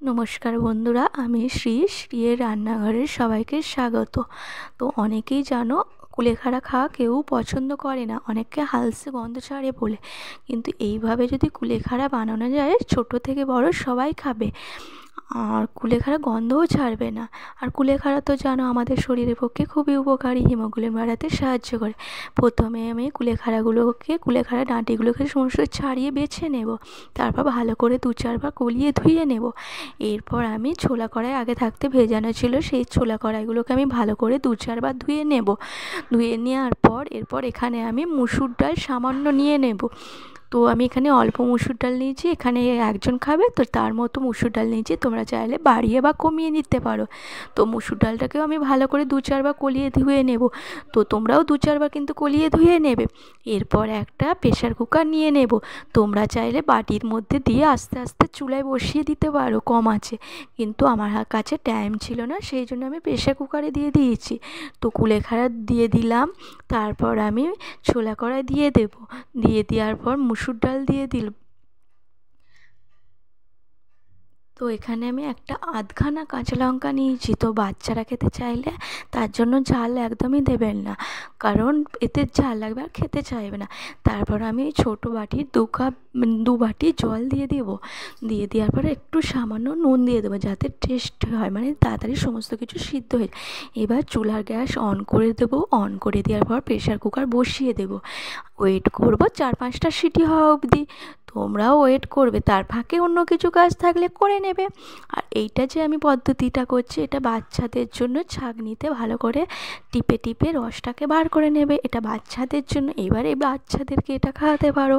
নমস্কার বন্ধুরা, আমি শ্রীর রান্নাঘরের সবাইকে স্বাগত। তো অনেকেই জানো, কুলেখাড়া খাওয়া কেউ পছন্দ করে না, অনেককে হালসে গন্ধ ছাড়ে বলে। কিন্তু এইভাবে যদি কুলেখাড়া বানানো যায়, ছোট থেকে বড় সবাই খাবে, আর কুলেখাড়া গন্ধও ছাড়বে না। আর কুলেখাড়া তো জানো আমাদের শরীরের পক্ষে খুবই উপকারী, হিমোগ্লোবিন বাড়াতে সাহায্য করে। প্রথমে আমি কুলেখাড়া ডাঁটিগুলোকে সমস্ত ছাড়িয়ে বেছে নেব। তারপর ভালো করে 2-4 বার কলিয়ে ধুয়ে নেব। এরপর আমি ছোলা কড়াই আগে থাকতে ভেজানো ছিল, সেই ছোলা কড়াইগুলোকে আমি ভালো করে 2-4 বার ধুয়ে নেব। ধুয়ে নেওয়ার পর এরপর এখানে আমি মুসুর ডাল সামান্য নিয়ে নেব। তো আমি এখানে অল্প মুসুর ডাল নিয়েছি, এখানে একজন খাবে তো তার মতো মুসুর ডাল নিয়েছি। তোমরা চাইলে বাড়িয়ে বা কমিয়ে নিতে পারো। তো মুসুর ডালটাকেও আমি ভালো করে 2-4 বার কলিয়ে ধুয়ে নেব। তো তোমরাও 2-4 বার কিন্তু কলিয়ে ধুয়ে নেবে। এরপর একটা প্রেশার কুকার নিয়ে নেব। তোমরা চাইলে বাটির মধ্যে দিয়ে আস্তে আস্তে চুলায় বসিয়ে দিতে পারো কম আঁচে, কিন্তু আমার কাছে টাইম ছিল না, সেই জন্য আমি প্রেশার কুকারে দিয়ে দিয়েছি। তো কুলেখাড়া দিয়ে দিলাম, তারপর আমি ছোলা কড়াই দিয়ে দেব। দিয়ে দেওয়ার পর মুসুর ডাল দিয়ে দিল। তো এখানে আমি একটা আধখানা কাঁচা লঙ্কা নিয়েছি। তো বাচ্চারা খেতে চাইলে তার জন্য ঝাল একদমই দেবেন না, কারণ এতে ঝাল লাগবে আর খেতে চাইবে না। তারপর আমি ছোটো বাটির 2 বাটি জল দিয়ে দেব। দিয়ে দেওয়ার পরে একটু সামান্য নুন দিয়ে দেবো, যাতে টেস্ট হয়, মানে তাড়াতাড়ি সমস্ত কিছু সিদ্ধ হয়ে যায়। এবার চুলার গ্যাস অন করে দেবো। অন করে দেওয়ার পর প্রেশার কুকার বসিয়ে দেবো। ওয়েট করবো 4-5টা সিটি হওয়া অবধি। তোমরাও ওয়েট করবে, তার ফাঁকে অন্য কিছু কাজ থাকলে করে নেবে। আর এইটা যে আমি পদ্ধতিটা করছি, এটা বাচ্চাদের জন্য ছাঁকনিতে ভালো করে টিপে টিপে রসটাকে বার করে নেবে, এটা বাচ্চাদের জন্য। এবারে বাচ্চাদেরকে এটা খাওয়াতে পারো।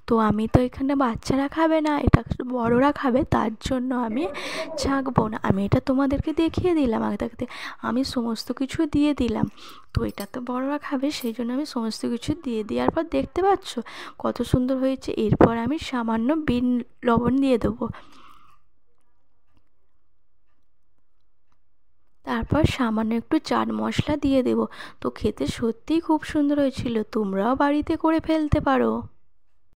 তো আমি তো এখানে বাচ্চারা খাবে না, এটা বড়রা খাবে, তার জন্য আমি ছাঁকবো না। আমি এটা তোমাদেরকে দেখিয়ে দিলাম আগে থাকতে, আমি সমস্ত কিছু দিয়ে দিলাম। তো এটা তো বড়রা খাবে, সেই জন্য আমি সমস্ত কিছু দিয়ে দেওয়ার পর দেখতে পাচ্ছ কত সুন্দর হয়েছে। এরপর আমি সামান্য বিট লবণ দিয়ে দেবো। তারপর সামান্য একটু চাট মশলা দিয়ে দেবো। তো খেতে সত্যিই খুব সুন্দর হয়েছিল, তোমরাও বাড়িতে করে ফেলতে পারো।